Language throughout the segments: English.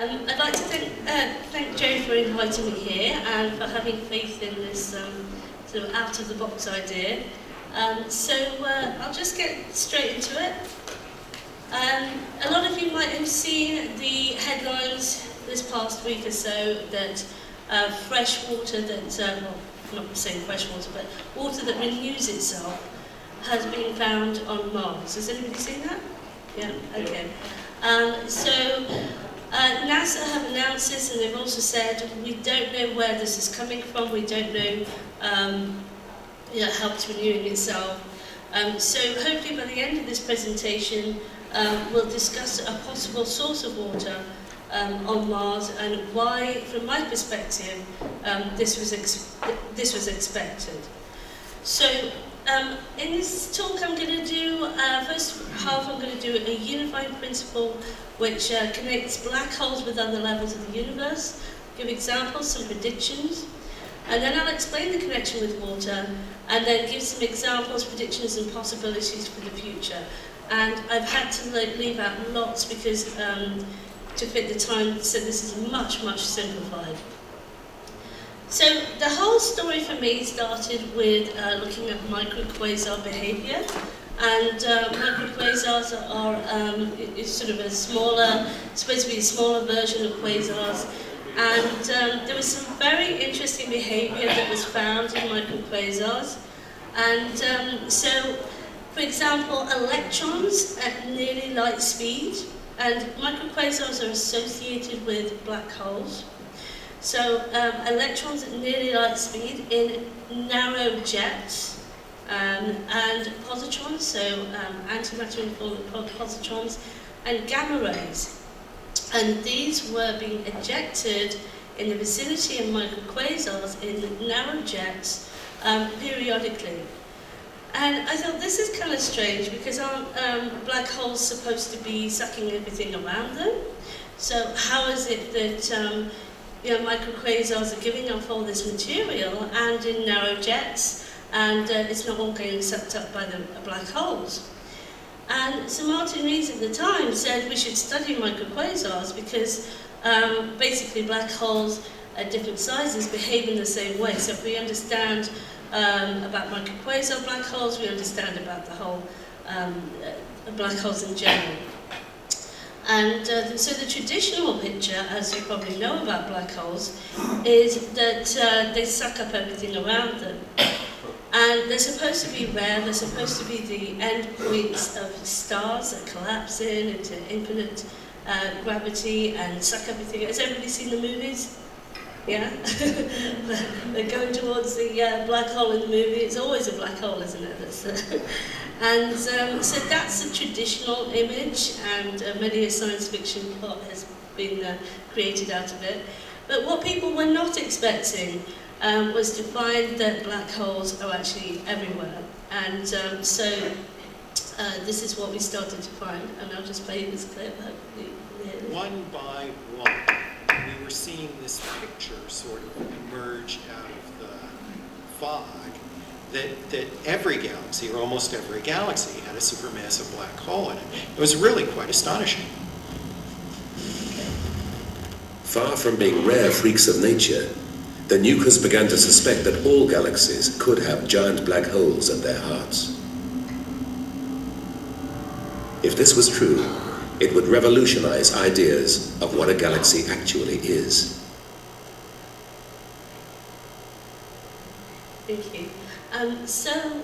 I'd like to thank Joe for inviting me here and for having faith in this sort of out-of-the-box idea. I'll just get straight into it. A lot of you might have seen the headlines this past week or so that fresh water that, well, I'm not saying fresh water, but water that renews itself has been found on Mars. Has anybody seen that? Yeah, okay. NASA have announced this, and they've also said we don't know where this is coming from. We don't know how it's renewing itself. So hopefully by the end of this presentation, we'll discuss a possible source of water on Mars and why, from my perspective, this was expected. So in this talk, I'm going to do first half. I'm going to do a unifying principle which connects black holes with other levels of the universe, give examples, some predictions, and then I'll explain the connection with water, and then give some examples, predictions, and possibilities for the future. And I've had to leave out lots because to fit the time, so this is much simplified. So the whole story for me started with looking at microquasar behavior. And microquasars are sort of a smaller, supposed to be a smaller version of quasars. And there was some very interesting behavior that was found in microquasars. And so, for example, electrons at nearly light speed, and microquasars are associated with black holes. So electrons at nearly light speed in narrow jets. And positrons, so antimatter in form of positrons, and gamma rays. And these were being ejected in the vicinity of microquasars in narrow jets periodically. And I thought, this is kind of strange, because aren't black holes supposed to be sucking everything around them? So how is it that microquasars are giving off all this material and in narrow jets, and it's not all getting sucked up by the black holes? And Samanta at the time said we should study microquasars because basically black holes at different sizes behave in the same way. So if we understand about microquasar black holes, we understand about the whole black holes in general. And so the traditional picture, as you probably know about black holes, is that they suck up everything around them. And they're supposed to be rare, they're supposed to be the endpoints of stars that collapse into infinite gravity and suck everything. Has everybody seen the movies? Yeah? They're going towards the black hole in the movie. It's always a black hole, isn't it? And so that's the traditional image, and many a science fiction plot has been created out of it. But what people were not expecting was to find that black holes are actually everywhere. And this is what we started to find, and I'll just play this clip. Hopefully. One by one, we were seeing this picture sort of emerge out of the fog that every galaxy, or almost every galaxy, had a supermassive black hole in it. It was really quite astonishing. Far from being rare freaks of nature, the nukers began to suspect that all galaxies could have giant black holes at their hearts. If this was true, it would revolutionize ideas of what a galaxy actually is. Thank you. So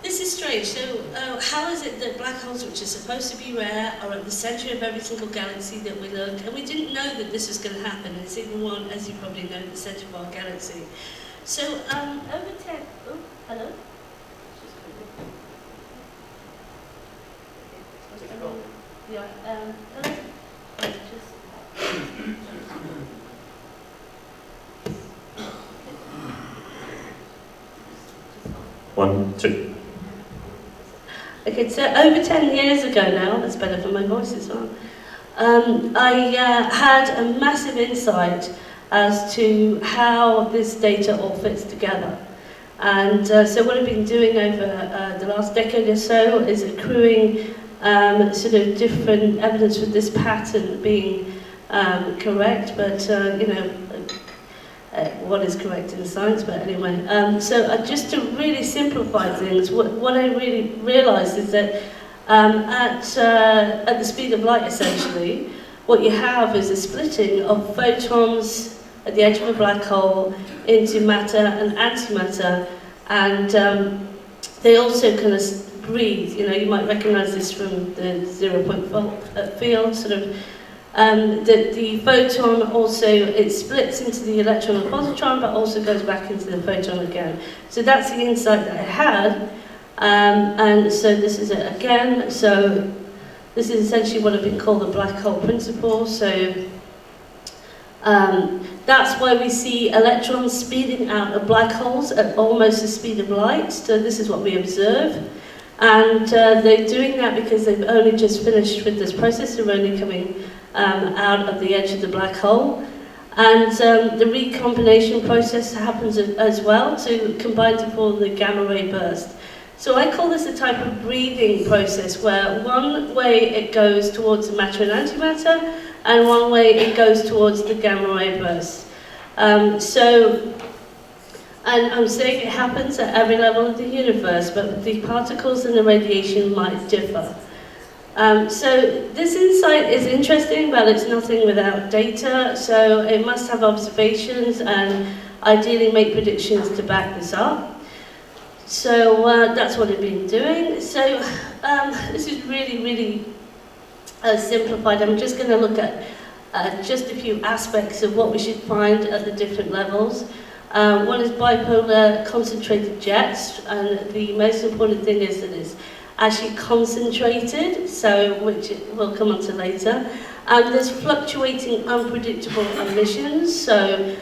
this is strange. So how is it that black holes, which are supposed to be rare, are at the center of every single galaxy that we look? And we didn't know that this was going to happen. It's even one, as you probably know, at the center of our galaxy. So over 10. Oh, hello. Yeah. Hello. One, two. Okay, so over 10 years ago now, that's better for my voice as well, I had a massive insight as to how this data all fits together. And so what I've been doing over the last decade or so is accruing sort of different evidence for this pattern being correct, but what is correct in science, but anyway. Just to really simplify things, what I really realised is that at the speed of light, essentially, what you have is a splitting of photons at the edge of a black hole into matter and antimatter, and they also kind of breathe. You might recognise this from the 0-point field, sort of. The photon also, it splits into the electron and positron, but also goes back into the photon again. So that's the insight that I had. And so this is it again. So this is essentially what has been called the black hole principle. So that's why we see electrons speeding out of black holes at almost the speed of light. So this is what we observe. And they're doing that because they've only just finished with this process. They're only coming out of the edge of the black hole. And the recombination process happens as well to combine to form the gamma ray burst. So I call this a type of breathing process where one way it goes towards the matter and antimatter, and one way it goes towards the gamma ray burst. And I'm saying it happens at every level of the universe, but the particles and the radiation might differ. So this insight is interesting, but it's nothing without data, so it must have observations and ideally make predictions to back this up. So that's what I've been doing. So this is really, really simplified. I'm just going to look at just a few aspects of what we should find at the different levels. One is bipolar concentrated jets, and the most important thing is that it's actually concentrated, which we'll come on to later. And there's fluctuating, unpredictable emissions. So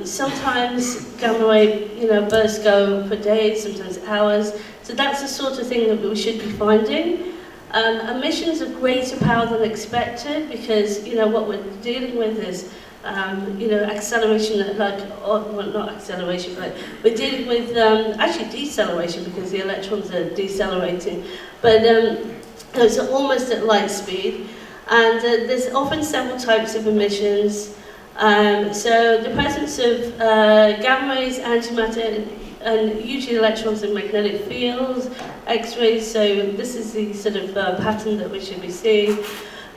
sometimes gamma ray, bursts go for days, sometimes hours. So that's the sort of thing that we should be finding. Emissions of greater power than expected, because what we're dealing with is acceleration, not acceleration, but we're dealing with actually deceleration, because the electrons are decelerating. But it's almost at light speed, and there's often several types of emissions. So the presence of gamma rays, antimatter, and usually electrons in magnetic fields, X-rays. So this is the sort of pattern that we should be seeing.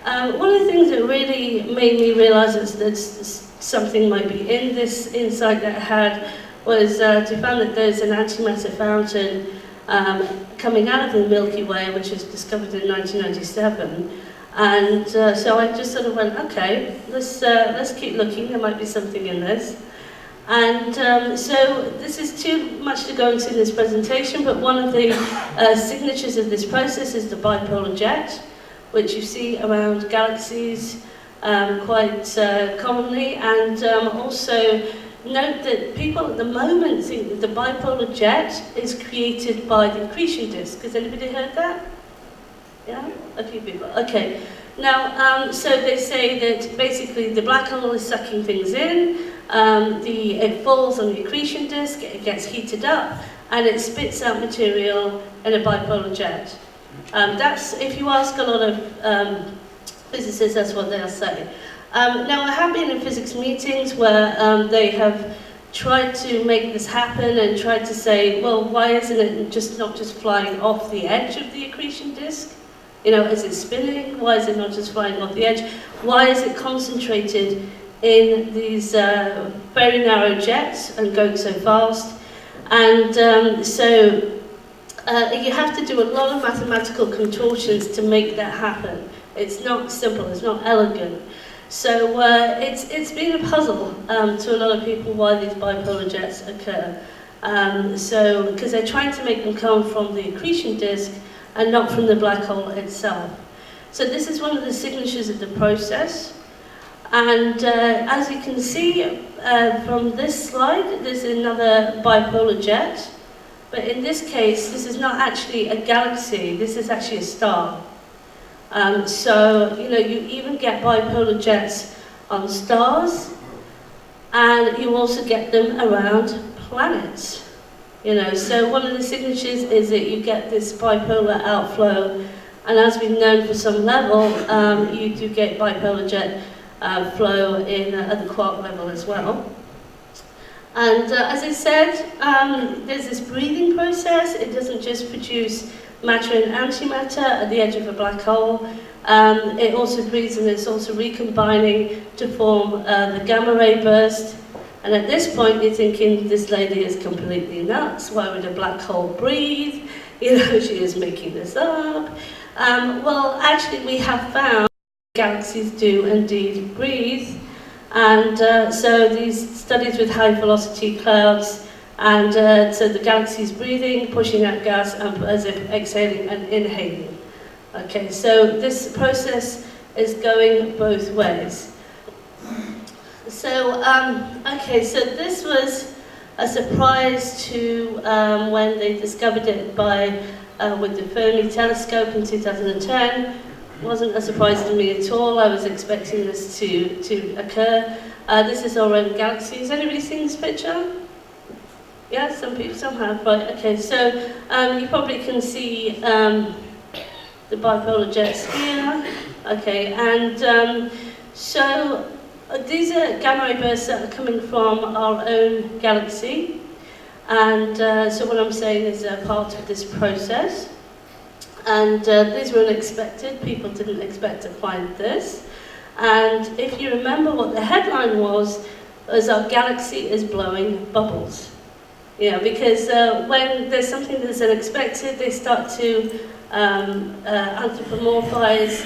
One of the things that really made me realise that something might be in this insight that I had was to find that there's an antimatter fountain coming out of the Milky Way, which was discovered in 1997. And so I just sort of went, okay, let's keep looking. There might be something in this. And so this is too much to go into in this presentation, but one of the signatures of this process is the bipolar jet, which you see around galaxies quite commonly. And also note that people at the moment think that the bipolar jet is created by the accretion disk. Has anybody heard that? Yeah? A few people. Okay. Now, so they say that basically the black hole is sucking things in, it falls on the accretion disk, it gets heated up, and it spits out material in a bipolar jet. That's, if you ask a lot of physicists, that's what they'll say. Now, I have been in physics meetings where they have tried to make this happen and tried to say, well, why isn't it not just flying off the edge of the accretion disk? Is it spinning? Why is it not just flying off the edge? Why is it concentrated in these very narrow jets and going so fast? And you have to do a lot of mathematical contortions to make that happen. It's not simple, it's not elegant. So it's been a puzzle to a lot of people why these bipolar jets occur. Because they're trying to make them come from the accretion disk and not from the black hole itself. So this is one of the signatures of the process. And as you can see from this slide, there's another bipolar jet. But in this case, this is not actually a galaxy, this is actually a star. You even get bipolar jets on stars, and you also get them around planets. So one of the signatures is that you get this bipolar outflow, and as we've known for some level, you do get bipolar jet flow at the quark level as well. And as I said, there's this breathing process. It doesn't just produce matter and antimatter at the edge of a black hole. It also breathes and it's also recombining to form the gamma ray burst. And at this point, you're thinking, this lady is completely nuts. Why would a black hole breathe? You know, she is making this up. Well, actually, we have found galaxies do indeed breathe. And so these studies with high velocity clouds, and so the galaxy is breathing, pushing out gas, and as if exhaling and inhaling. Okay, so this process is going both ways. So, okay, so this was a surprise to when they discovered it with the Fermi telescope in 2010. It wasn't a surprise to me at all. I was expecting this to occur. This is our own galaxy. Has anybody seen this picture? Yeah, some people, some have. Right, okay, so you probably can see the bipolar jets here. Okay, and so these are gamma ray bursts that are coming from our own galaxy. And so what I'm saying is a part of this process. And these were unexpected. People didn't expect to find this. And if you remember what the headline was our galaxy is blowing bubbles. You know, because when there's something that's unexpected, they start to anthropomorphize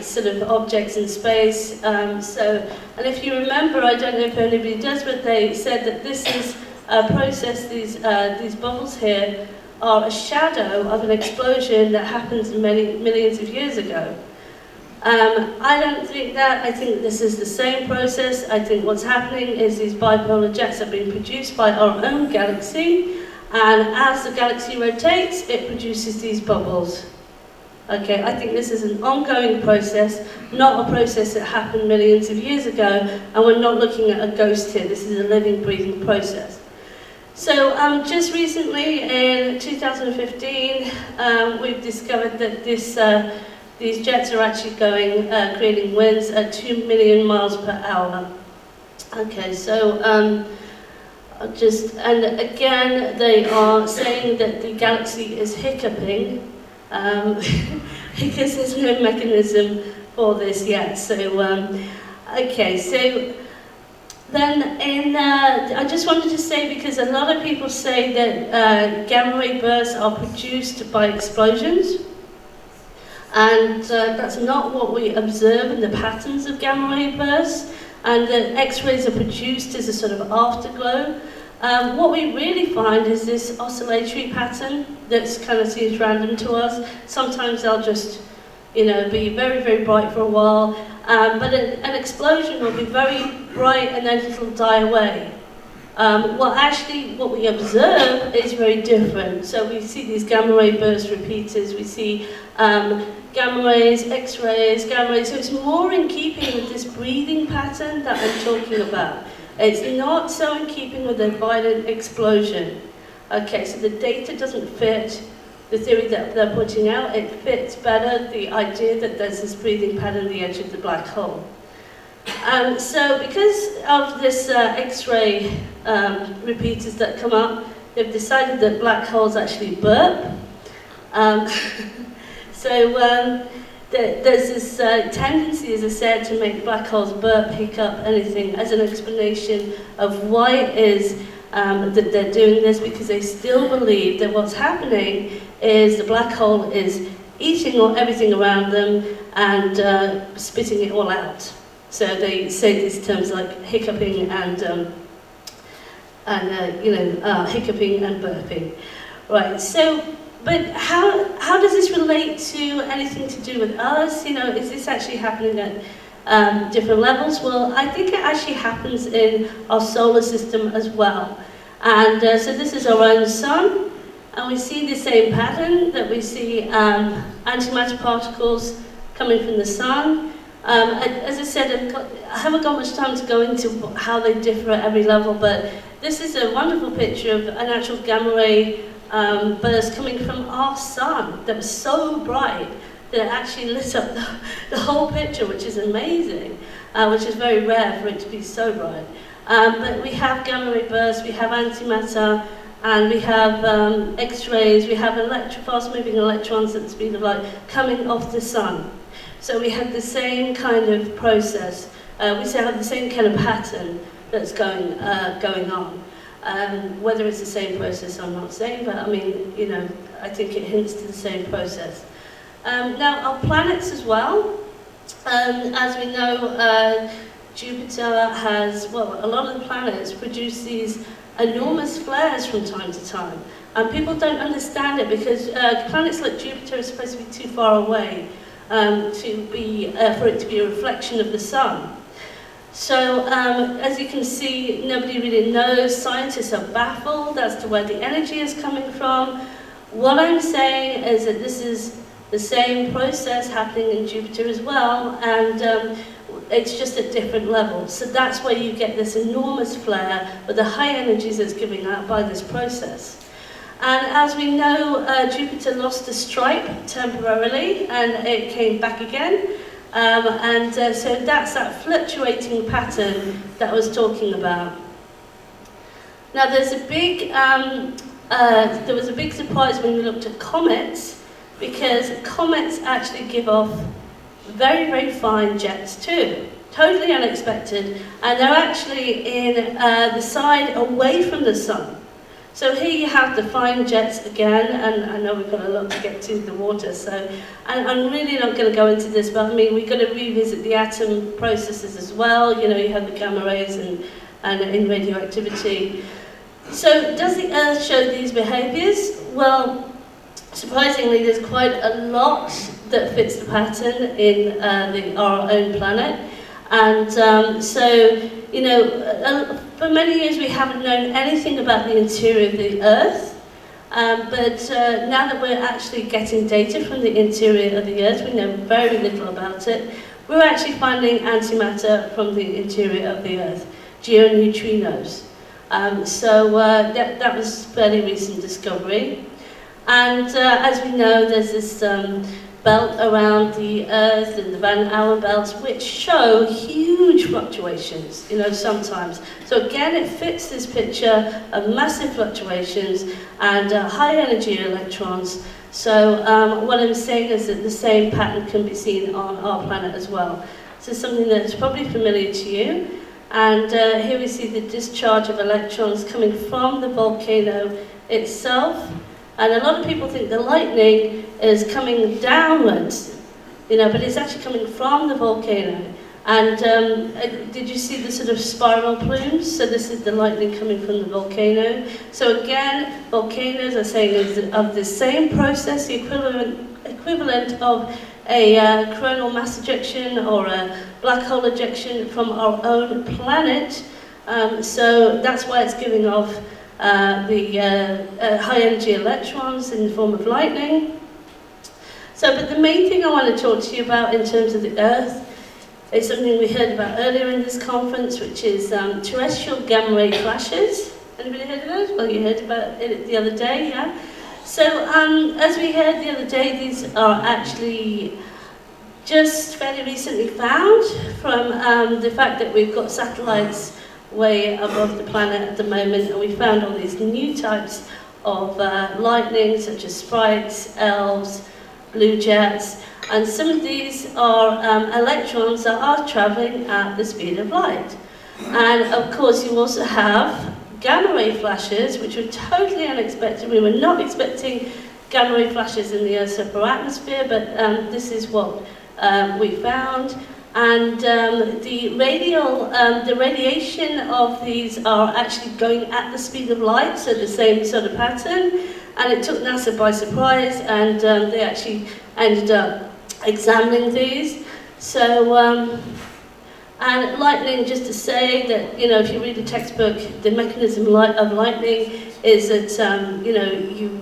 sort of objects in space. And if you remember, I don't know if anybody does, but they said that this is a process, these bubbles here are a shadow of an explosion that happened many millions of years ago. I don't think that. I think this is the same process. I think what's happening is these bipolar jets are being produced by our own galaxy, and as the galaxy rotates, it produces these bubbles. Okay, I think this is an ongoing process, not a process that happened millions of years ago, and we're not looking at a ghost here. This is a living, breathing process. So just recently, in 2015, we've discovered that these jets are actually creating winds at 2 million miles per hour. Okay, so and again, they are saying that the galaxy is hiccuping because there's no mechanism for this yet. So, okay, so then I just wanted to say, because a lot of people say that gamma ray bursts are produced by explosions, and that's not what we observe in the patterns of gamma ray bursts, and that X-rays are produced as a sort of afterglow. What we really find is this oscillatory pattern that's kind of seems random to us. Sometimes they'll just, you know, be very, very bright for a while, but an explosion will be very bright and then it'll die away. What we observe is very different. So we see these gamma ray burst repeaters, we see gamma rays, X-rays, gamma rays. So it's more in keeping with this breathing pattern that I'm talking about. It's not so in keeping with a violent explosion. Okay, so the data doesn't fit the theory that they're putting out. It fits better the idea that there's this breathing pattern at the edge of the black hole. So because of this X-ray repeaters that come up, they've decided that black holes actually burp. There's this tendency, as I said, to make black holes burp, hiccup, anything, as an explanation of why it is that they're doing this, because they still believe that what's happening is the black hole is eating everything around them and spitting it all out. So they say these terms like hiccuping and hiccuping and burping. Right, so, but how does this relate to anything to do with us? You know, is this actually happening at different levels? Well, I think it actually happens in our solar system as well. And so this is our own sun, and we see the same pattern that we see antimatter particles coming from the sun. As I said, I haven't got much time to go into how they differ at every level, but this is a wonderful picture of an actual gamma ray burst coming from our sun that was so bright that it actually lit up the whole picture, which is amazing. which is very rare for it to be so bright. But we have gamma ray bursts, we have antimatter, and we have X-rays, we have fast-moving electrons at the speed of light coming off the sun. So we have the same kind of process. We have the same kind of pattern that's going on. Whether it's the same process, I'm not saying, but I mean, you know, I think it hints to the same process. Now, our planets as well. As we know, Jupiter has, well, a lot of the planets produce these enormous flares from time to time. And people don't understand it because planets like Jupiter are supposed to be too far away for it to be a reflection of the sun. So, as you can see, nobody really knows. Scientists are baffled as to where the energy is coming from. What I'm saying is that this is the same process happening in Jupiter as well, and it's just at different levels. So that's where you get this enormous flare with the high energies that's giving out by this process. And as we know, Jupiter lost a stripe temporarily, and it came back again. So that's that fluctuating pattern that I was talking about. Now there's a big, there was a big surprise when we looked at comets, because comets actually give off very, very fine jets too. Totally unexpected, and they're actually in the side away from the sun. So here you have the fine jets again, and I know we've got a lot to get to the water, so and I'm really not going to go into this, but I mean, we've got to revisit the atom processes as well. You know, you have the gamma rays and in radioactivity. So does the Earth show these behaviours? Well, surprisingly, there's quite a lot that fits the pattern in our own planet. And so, you know, for many years we haven't known anything about the interior of the Earth, but now that we're actually getting data from the interior of the Earth, we know very little about it. We're actually finding antimatter from the interior of the Earth, geoneutrinos. That was a fairly recent discovery. And as we know, there's this belt around the Earth and the Van Allen belts, which show huge fluctuations, you know, sometimes. So again, it fits this picture of massive fluctuations and high energy electrons. So what I'm saying is that the same pattern can be seen on our planet as well. So something that's probably familiar to you. And here we see the discharge of electrons coming from the volcano itself. And a lot of people think the lightning is coming downwards, you know, but it's actually coming from the volcano. And did you see the sort of spiral plumes? So this is the lightning coming from the volcano. So again, volcanoes are saying is of the same process, the equivalent of a coronal mass ejection or a black hole ejection from our own planet. So that's why it's giving off the high energy electrons in the form of lightning. So, but the main thing I want to talk to you about in terms of the Earth is something we heard about earlier in this conference, which is terrestrial gamma ray flashes. Anybody heard of those? Well, you heard about it the other day, yeah? So, as we heard the other day, these are actually just fairly recently found from the fact that we've got satellites way above the planet at the moment, and we found all these new types of lightning, such as sprites, elves, blue jets, and some of these are electrons that are travelling at the speed of light. And of course you also have gamma ray flashes, which were totally unexpected. We were not expecting gamma ray flashes in the Earth's upper atmosphere, but this is what we found. And the radiation of these are actually going at the speed of light, so the same sort of pattern. And it took NASA by surprise, and they actually ended up examining these. So, and lightning, just to say that, you know, if you read the textbook, the mechanism of lightning is that, you know, you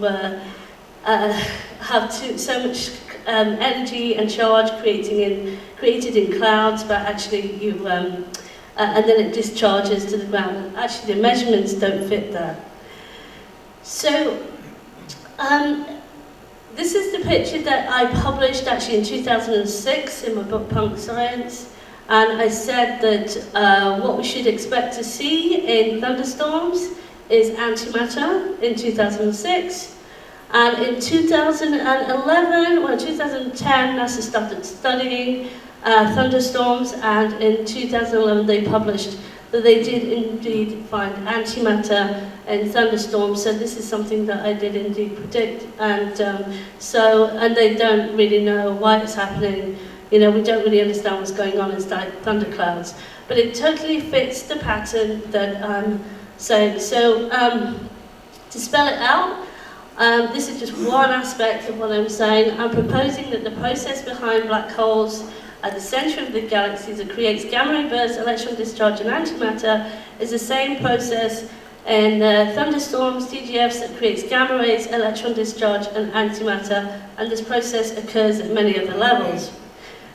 have so much energy and charge created in clouds, but actually you, and then it discharges to the ground. And actually, the measurements don't fit that. So, this is the picture that I published actually in 2006 in my book Punk Science. And I said that what we should expect to see in thunderstorms is antimatter in 2006. And in 2011, well, 2010, NASA started studying thunderstorms, and in 2011 they published that they did indeed find antimatter in thunderstorms. So this is something that I did indeed predict, and and they don't really know why it's happening. You know, we don't really understand what's going on inside thunderclouds, but it totally fits the pattern that I'm saying. So to spell it out, this is just one aspect of what I'm saying. I'm proposing that the process behind black holes at the centre of the galaxies that creates gamma ray bursts, electron discharge and antimatter is the same process in thunderstorms, TGFs, that creates gamma rays, electron discharge and antimatter, and this process occurs at many other levels.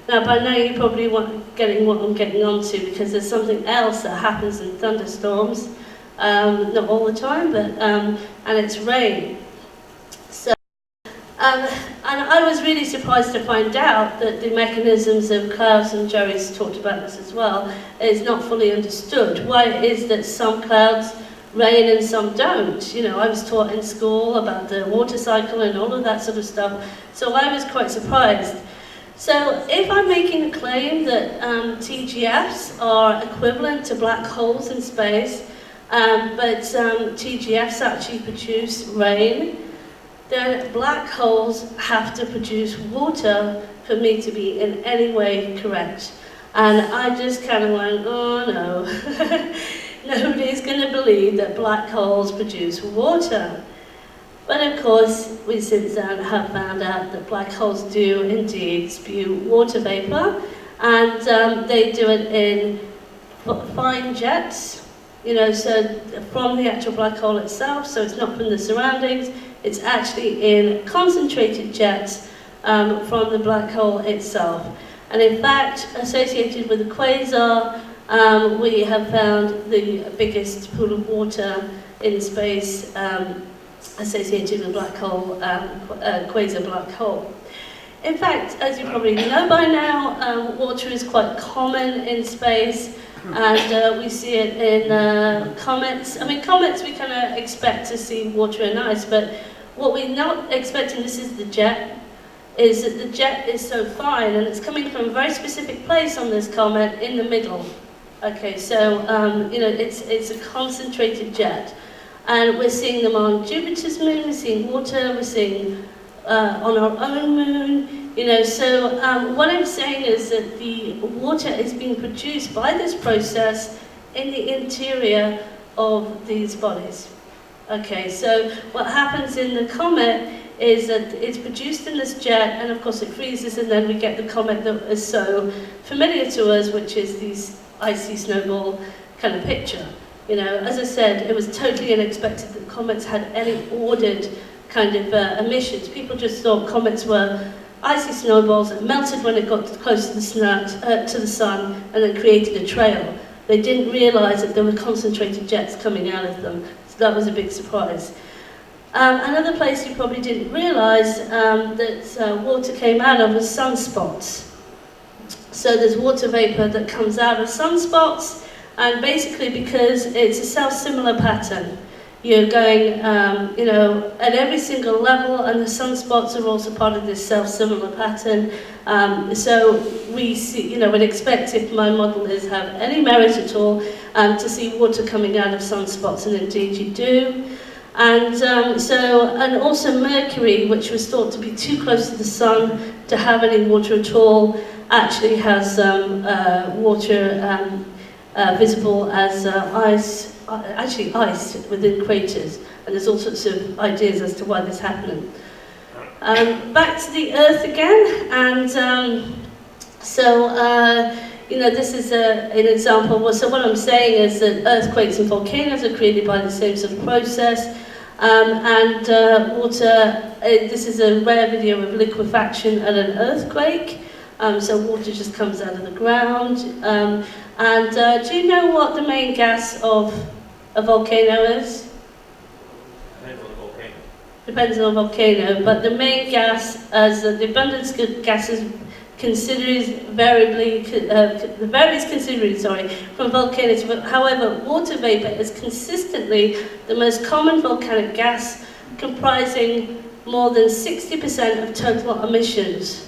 Now by now you're probably getting what I'm getting onto, because there's something else that happens in thunderstorms, not all the time, but and it's rain. And I was really surprised to find out that the mechanisms of clouds, and Jerry's talked about this as well, is not fully understood. Why it is that some clouds rain and some don't. You know, I was taught in school about the water cycle and all of that sort of stuff, so I was quite surprised. So if I'm making a claim that TGFs are equivalent to black holes in space, but TGFs actually produce rain, then black holes have to produce water for me to be in any way correct. And I just kind of went, oh no, nobody's going to believe that black holes produce water. But of course, we since then have found out that black holes do indeed spew water vapor, and they do it in fine jets, you know, so from the actual black hole itself, so it's not from the surroundings. It's actually in concentrated jets from the black hole itself. And in fact, associated with the quasar, we have found the biggest pool of water in space associated with black hole, quasar black hole. In fact, as you probably know by now, water is quite common in space, and we see it in comets. I mean, comets we kind of expect to see water and ice, but what we're not expecting, this is the jet, is that the jet is so fine and it's coming from a very specific place on this comet in the middle. Okay, so you know, it's a concentrated jet, and we're seeing them on Jupiter's moon, we're seeing water, we're seeing on our own moon, you know. So what I'm saying is that the water is being produced by this process in the interior of these bodies. Okay, so what happens in the comet is that it's produced in this jet, and of course it freezes, and then we get the comet that is so familiar to us, which is these icy snowball kind of picture. You know, as I said, it was totally unexpected that comets had any ordered kind of emissions. People just thought comets were icy snowballs that melted when it got close to the sun, and then created a trail. They didn't realize that there were concentrated jets coming out of them. So that was a big surprise. Another place you probably didn't realize that water came out of was sunspots. So there's water vapor that comes out of sunspots, and basically because it's a self-similar pattern, you're going, you know, at every single level, and the sunspots are also part of this self-similar pattern. So we see, you know, would expect, if my model is have any merit at all, to see water coming out of sunspots, and indeed you do. And and also Mercury, which was thought to be too close to the sun to have any water at all, actually has water visible as ice. Actually ice within craters, and there's all sorts of ideas as to why this is happening. Back to the Earth again, and you know, this is an example. Well, so what I'm saying is that earthquakes and volcanoes are created by the same sort of process, water, this is a rare video of liquefaction at an earthquake. So water just comes out of the ground. Do you know what the main gas of a volcano is? Depends on the volcano. Depends on the volcano, but the main gas, as the abundance of gases the various consideries, from volcanoes. However, water vapor is consistently the most common volcanic gas, comprising more than 60% of total emissions.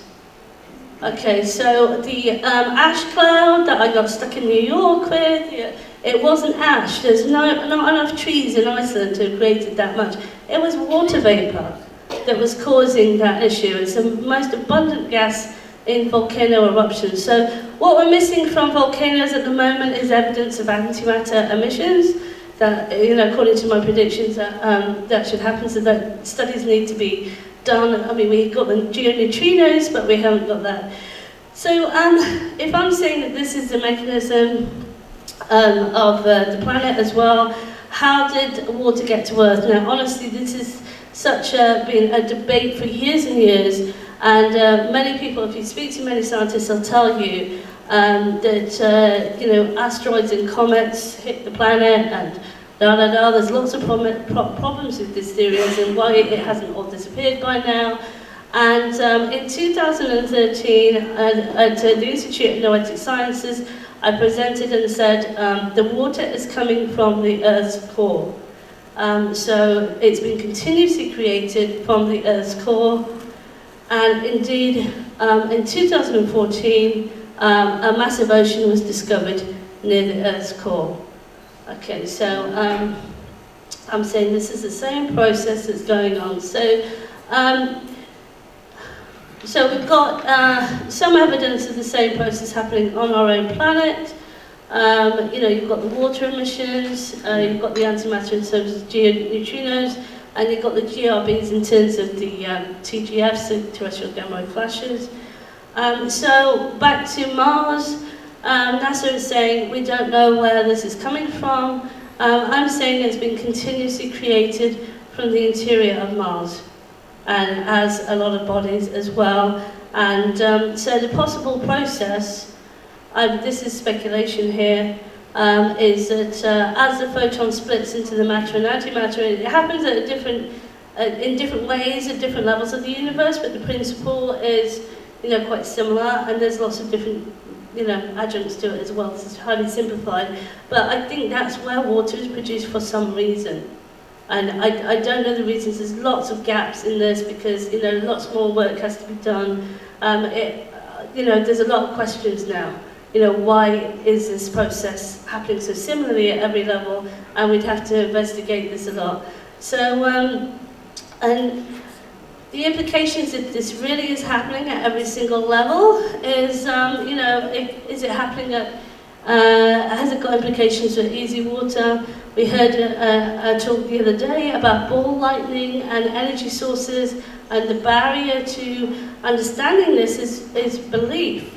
Okay, so the ash cloud that I got stuck in New York with, it wasn't ash. There's not enough trees in Iceland to have created that much. It was water vapor that was causing that issue. It's the most abundant gas in volcano eruptions. So what we're missing from volcanoes at the moment is evidence of antimatter emissions. That, according to my predictions, that should happen. So that studies need to be done. I mean, we've got the geoneutrinos, but we haven't got that. So if I'm saying that this is the mechanism of the planet as well, how did water get to Earth? Now, honestly, this is been a debate for years and years, and many people, if you speak to many scientists, they'll tell you that asteroids and comets hit the planet, and there's lots of problems with this theory and why it hasn't all disappeared by now. And in 2013, at the Institute of Noetic Sciences, I presented and said the water is coming from the Earth's core. So it's been continuously created from the Earth's core. And indeed, in 2014, a massive ocean was discovered near the Earth's core. Okay, so I'm saying this is the same process that's going on. So we've got some evidence of the same process happening on our own planet. You've got the water emissions, you've got the antimatter in terms of geoneutrinos, and you've got the GRBs in terms of the TGFs, the terrestrial gamma ray flashes. So back to Mars, NASA is saying we don't know where this is coming from. I'm saying it's been continuously created from the interior of Mars, and as a lot of bodies as well. And so the possible process, this is speculation here, is that as the photon splits into the matter and antimatter, it happens at in different ways at different levels of the universe, but the principle is quite similar, and there's lots of different adjuncts to it as well. It's highly simplified, but I think that's where water is produced for some reason. And I don't know the reasons. There's lots of gaps in this because lots more work has to be done. There's a lot of questions now. Why is this process happening so similarly at every level? And we'd have to investigate this a lot. So, and the implications that this really is happening at every single level is, is it happening at, has it got implications for easy water? We heard a talk the other day about ball lightning and energy sources, and the barrier to understanding this is belief.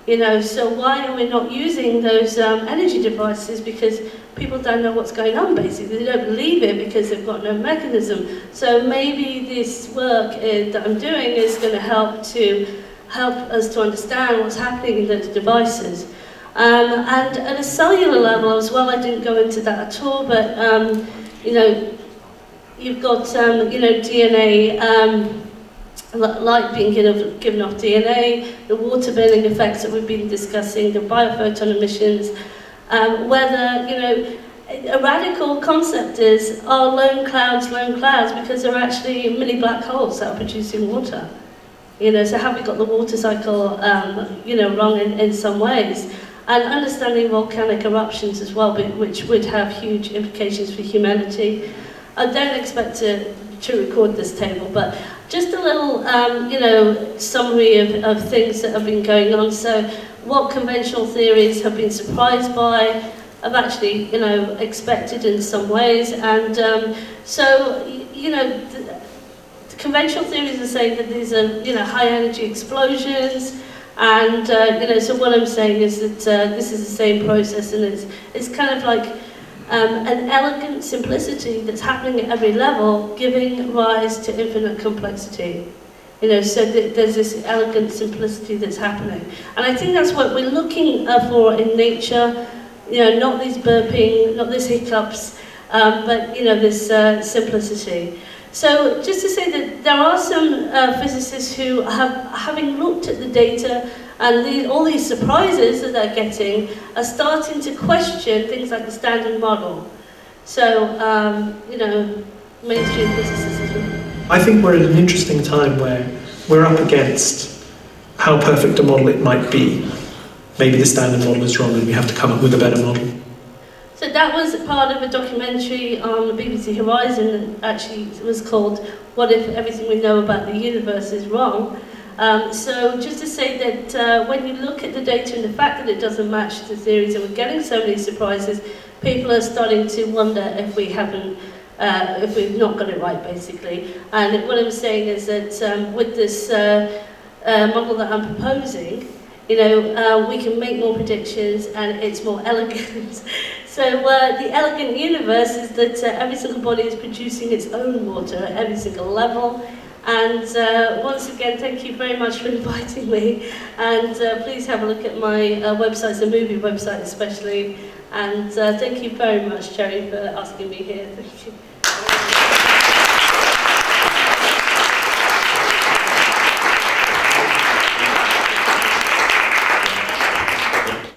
So why are we not using those energy devices? Because people don't know what's going on, basically. They don't believe it because they've got no mechanism. So maybe this work that I'm doing is going to help us to understand what's happening in those devices. And at a cellular level as well, I didn't go into that at all, but you've got DNA, light being given off DNA, the water burning effects that we've been discussing, the biophoton emissions, whether a radical concept is are lone clouds because they're actually mini black holes that are producing water. So have we got the water cycle wrong in some ways? And understanding volcanic eruptions as well, which would have huge implications for humanity. I don't expect to record this table, but just a little, summary of things that have been going on. So what conventional theories have been surprised by, I've actually, expected in some ways. And the conventional theories are saying that these are, high energy explosions. And, so what I'm saying is that this is the same process, and it's kind of like an elegant simplicity that's happening at every level, giving rise to infinite complexity. So there's this elegant simplicity that's happening. And I think that's what we're looking for in nature, not these burping, not these hiccups, but, this simplicity. So just to say that there are some physicists who have, having looked at the data and all these surprises that they're getting, are starting to question things like the Standard Model. So, you know, mainstream physicists as well. I think we're at an interesting time where we're up against how perfect a model it might be. Maybe the Standard Model is wrong and we have to come up with a better model. So that was part of a documentary on the BBC Horizon that actually was called What If Everything We Know About the Universe is Wrong? So just to say that when you look at the data and the fact that it doesn't match the theories and we're getting so many surprises, people are starting to wonder if we haven't, if we've not got it right, basically. And what I'm saying is that with this model that I'm proposing, you know, we can make more predictions and it's more elegant. So the elegant universe is that every single body is producing its own water at every single level. And once again, thank you very much for inviting me. And please have a look at my websites, the movie website especially. And thank you very much, Jerry, for asking me here. Thank you.